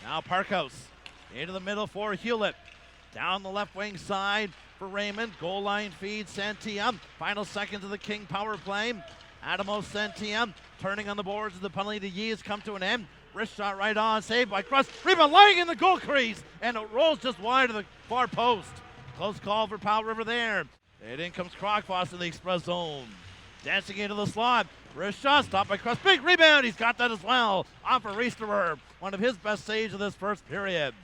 Now Parkhouse into the middle for Hewlett. Down the left wing side for Raymond. Goal line feed Santia. Final seconds of the King power play. Adamo Santia turning on the boards as the penalty to Yee has come to an end. Wrist shot right on, saved by Cross. Rebound lying in the goal crease, and it rolls just wide of the far post. Close call for Powell River there. And in comes Crockfoss in the express zone. Dancing into the slot. Wrist shot stopped by Cross. Big rebound. He's got that as well. Off a Reisterer. One of his best saves of this first period.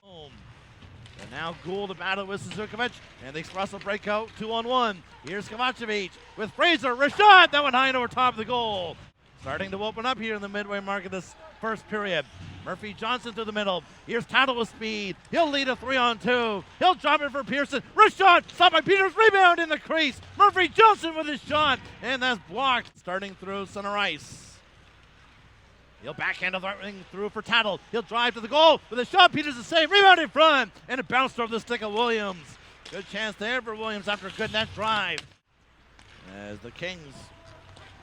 And now Gould to battle with Suzukovic. And the Express will break out 2-on-1. Here's Kovacevic with Fraser. Wrist shot. That went high and over top of the goal. Starting to open up here in the midway mark of this first period. Murphy Johnson through the middle. Here's Tattle with speed. He'll lead a 3-on-2. He'll drop it for Pearson. Wrist shot. Stopped by Peters. Rebound in the crease. Murphy Johnson with his shot. And that's blocked. Starting through center ice. He'll backhand the right wing through for Tattle. He'll drive to the goal with a shot. Peters is safe. Rebound in front. And it bounced over the stick of Williams. Good chance there for Williams after a good net drive. As the Kings,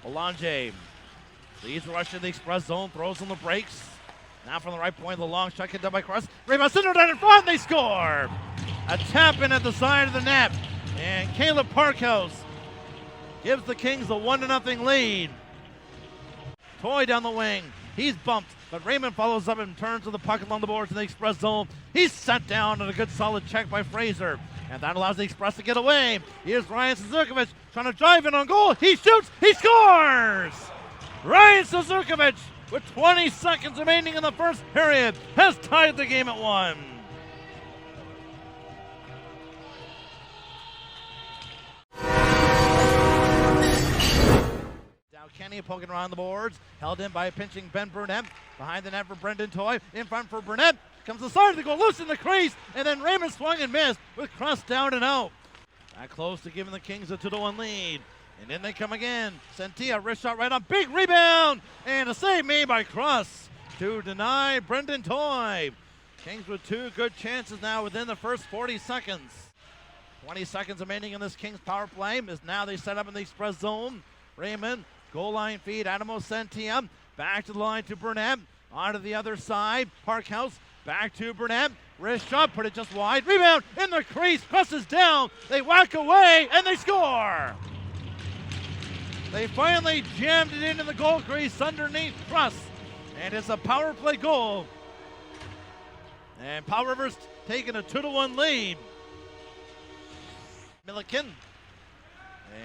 Belanger leads rush in the express zone. Throws on the brakes. Now from the right point, the long shot get done by Cross. Rebound center down in front. They score. A tap in at the side of the net. And Caleb Parkhouse gives the Kings a 1-0 lead. Toy down the wing. He's bumped, but Raymond follows up and turns to the puck along the boards in the express zone. He's set down and a good solid check by Fraser. And that allows the Express to get away. Here's Ryan Suzukovic trying to drive in on goal. He shoots. He scores! Ryan Suzukovic, with 20 seconds remaining in the first period, has tied the game at 1. Kenny poking around the boards, held in by pinching Ben Burnett. Behind the net for Brendan Toy, in front for Burnett. Comes the side of the goal, loose in the crease, and then Raymond swung and missed with Cross down and out. That close to giving the Kings a 2-1 lead. And in they come again. Santia, wrist shot right on, big rebound, and a save made by Cross to deny Brendan Toy. Kings with 2 good chances now within the first 40 seconds. 20 seconds remaining in this Kings power play as now they set up in the express zone. Raymond, goal line feed, Adamo Santia, back to the line to Burnett, onto the other side, Parkhouse, back to Burnett, wrist shot, put it just wide, rebound in the crease, crosses down, they whack away, and they score! They finally jammed it into the goal crease underneath Truss, and it's a power play goal. And Powell River's taking a 2-1 lead. Milliken,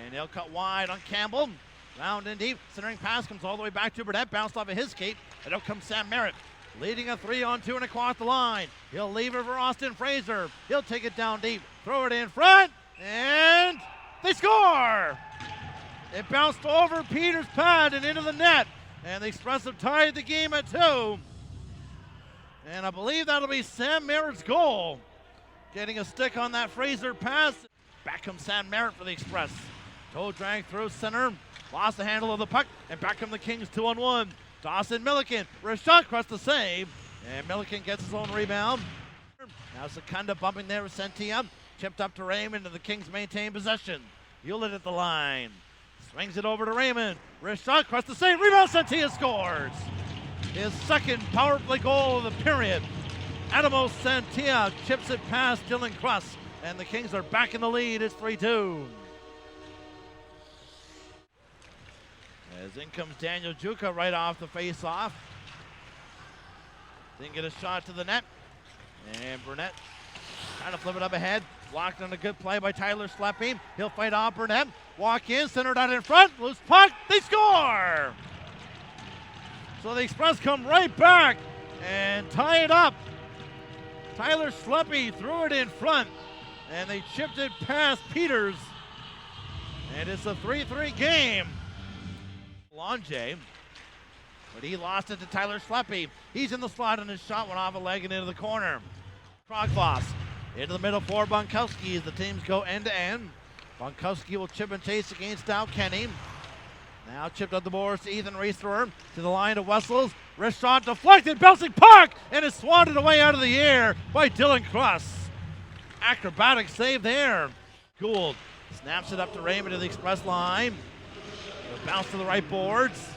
and he'll cut wide on Campbell. Round in deep, centering pass comes all the way back to Burnett, bounced off of his skate, and out comes Sam Merritt, leading a 3-on-2 and across the line. He'll leave it for Austin Fraser. He'll take it down deep, throw it in front, and they score! It bounced over Peters' pad and into the net, and the Express have tied the game at 2. And I believe that'll be Sam Merritt's goal. Getting a stick on that Fraser pass. Back comes Sam Merritt for the Express. Toe drag through center. Lost the handle of the puck, and back come the Kings 2-on-1. Dawson Milliken, wrist shot across the save, and Milliken gets his own rebound. Now Secunda bumping there with Santia, chipped up to Raymond, and the Kings maintain possession. Hewlett at the line, swings it over to Raymond, wrist shot across the save, rebound, Santia scores! His second power play goal of the period. Adamo Santia chips it past Dylan Cross, and the Kings are back in the lead, it's 3-2. As in comes Daniel Juka right off the face-off. Didn't get a shot to the net. And Burnett trying to flip it up ahead. Blocked on a good play by Tyler Sleppy. He'll fight off Burnett. Walk in, centered out in front. Loose puck. They score! So the Express come right back and tie it up. Tyler Sleppy threw it in front. And they chipped it past Peters. And it's a 3-3 game. Belanger, but he lost it to Tyler Sleppy. He's in the slot and his shot went off a leg and into the corner. Krogvoss into the middle for Bonkowski as the teams go end to end. Bonkowski will chip and chase against Dow Kenny. Now chipped up the boards to Ethan Reisterer to the line of Wessels. Wrist shot deflected, bouncing puck, and it's swatted away out of the air by Dylan Cross. Acrobatic save there. Gould snaps it up to Raymond to the Express line. Bounce to the right boards,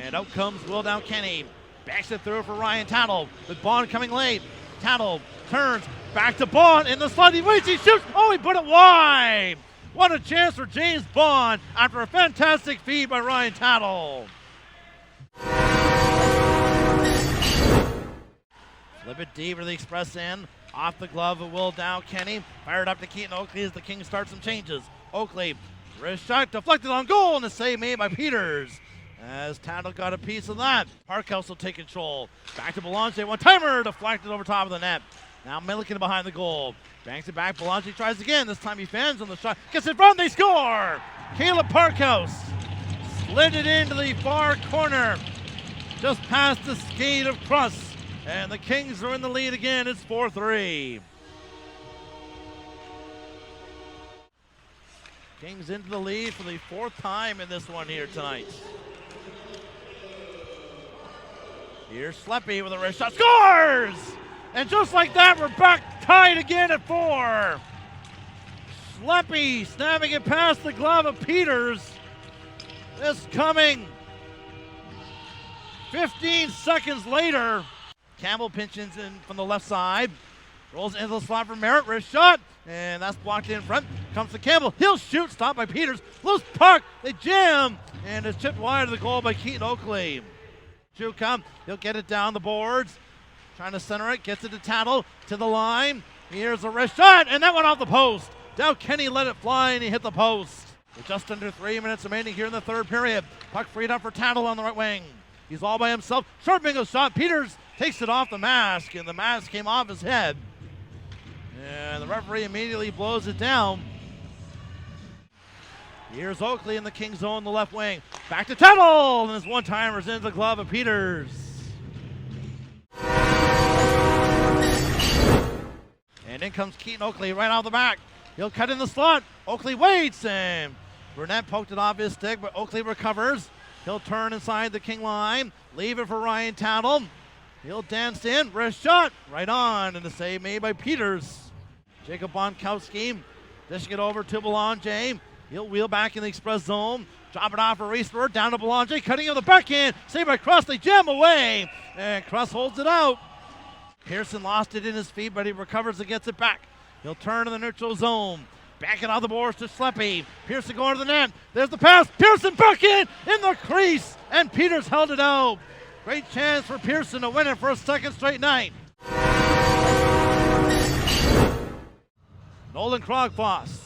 and out comes Will Dow Kenny. Banks it through for Ryan Tattle, with Bond coming late. Tattle turns, back to Bond in the slot. He waits, he shoots. Oh, he put it wide. What a chance for James Bond after a fantastic feed by Ryan Tattle. Flip it deep to the express end. Off the glove of Will Dow Kenny. Fired up to Keaton Oakley as the Kings start some changes. Oakley, wrist shot deflected on goal, and a save made by Peters. As Tattle got a piece of that. Parkhouse will take control. Back to Belanger. One-timer deflected over top of the net. Now Milliken behind the goal. Banks it back. Belanger tries again. This time he fans on the shot. Gets in front. They score! Caleb Parkhouse slid it into the far corner. Just past the skate of Cross. And the Kings are in the lead again. It's 4-3. Kings into the lead for the fourth time in this one here tonight. Here's Sleppy with a wrist shot. Scores! And just like that, we're back tied again at 4. Sleppy snapping it past the glove of Peters. This coming 15 seconds later. Campbell pinches in from the left side. Rolls into the slot for Merritt. Wrist shot. And that's blocked in front. Comes to Campbell. He'll shoot. Stopped by Peters. Loose puck. They jam. And it's chipped wide of the goal by Keaton Oakley. Juka. He'll get it down the boards. Trying to center it. Gets it to Tattle. To the line. Here's a wrist shot. And that went off the post. Dow Kenny let it fly and he hit the post. With just under 3 minutes remaining here in the third period. Puck freed up for Tattle on the right wing. He's all by himself. Sharping a shot. Peters takes it off the mask, and the mask came off his head. And the referee immediately blows it down. Here's Oakley in the Kings zone, the left wing. Back to Tattle, and his one-timer's into the glove of Peters. And in comes Keaton Oakley right out the back. He'll cut in the slot. Oakley waits, and Burnett poked it off his stick, but Oakley recovers. He'll turn inside the King line, leave it for Ryan Tattle. He'll dance in, wrist shot, right on, and the save made by Peters. Jacob Bonkowski dishing it over to Belanger. He'll wheel back in the express zone, drop it off for Reesler, down to Belanger, cutting on the backhand, saved by Cross, they jam away, and Cross holds it out. Pearson lost it in his feet, but he recovers and gets it back. He'll turn to the neutral zone. Back it out the boards to Sleppy. Pearson going to the net. There's the pass. Pearson back in the crease, and Peters held it out. Great chance for Pearson to win it for a second straight night. Nolan Krogfoss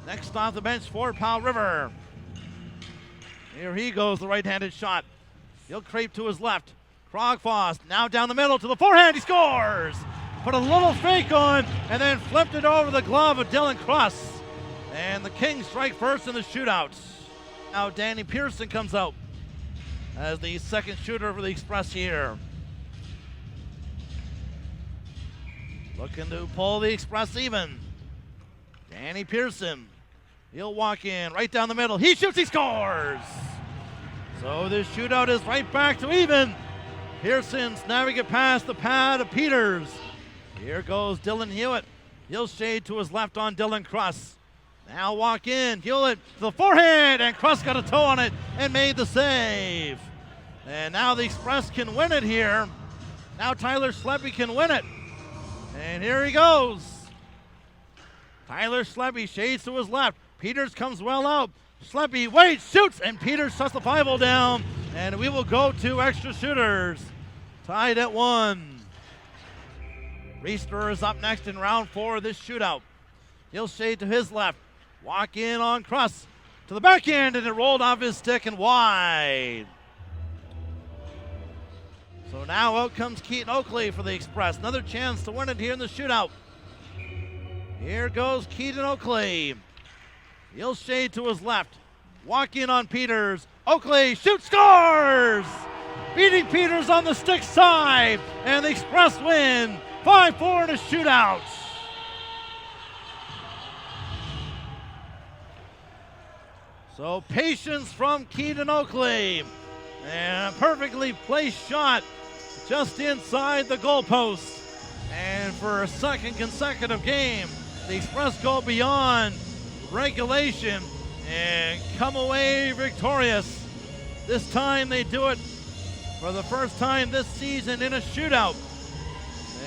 next off the bench for Powell River. Here he goes, the right-handed shot. He'll creep to his left. Krogfoss now down the middle to the forehand. He scores! Put a little fake on and then flipped it over the glove of Dylan Cross. And the Kings strike first in the shootout. Now Danny Pearson comes out as the second shooter for the Express here. Looking to pull the Express even. Danny Pearson. He'll walk in right down the middle. He shoots, he scores! So this shootout is right back to even. Pearson snapping it past the pad of Peters. Here goes Dylan Hewitt. He'll shade to his left on Dylan Cross. Now walk in. Hewitt to the forehand, and Cross got a toe on it and made the save. And now the Express can win it here. Now Tyler Sleppy can win it. And here he goes. Tyler Sleppy shades to his left. Peters comes well out. Sleppy waits, shoots, and Peters shuts the 5-0 down. And we will go to extra shooters. Tied at 1. Reester is up next in round 4 of this shootout. He'll shade to his left. Walk in on Cross to the backhand, and it rolled off his stick and wide. So now out comes Keaton Oakley for the Express. Another chance to win it here in the shootout. Here goes Keaton Oakley. He'll shade to his left. Walk in on Peters. Oakley shoots, scores! Beating Peters on the stick side, and the Express win 5-4 in a shootout. So patience from Keaton Oakley, and a perfectly placed shot just inside the goalpost. And for a second consecutive game, the Express go beyond regulation and come away victorious. This time they do it for the first time this season in a shootout.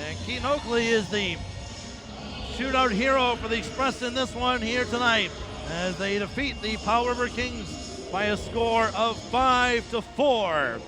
And Keaton Oakley is the shootout hero for the Express in this one here tonight as they defeat the Powell River Kings by a score of 5-4.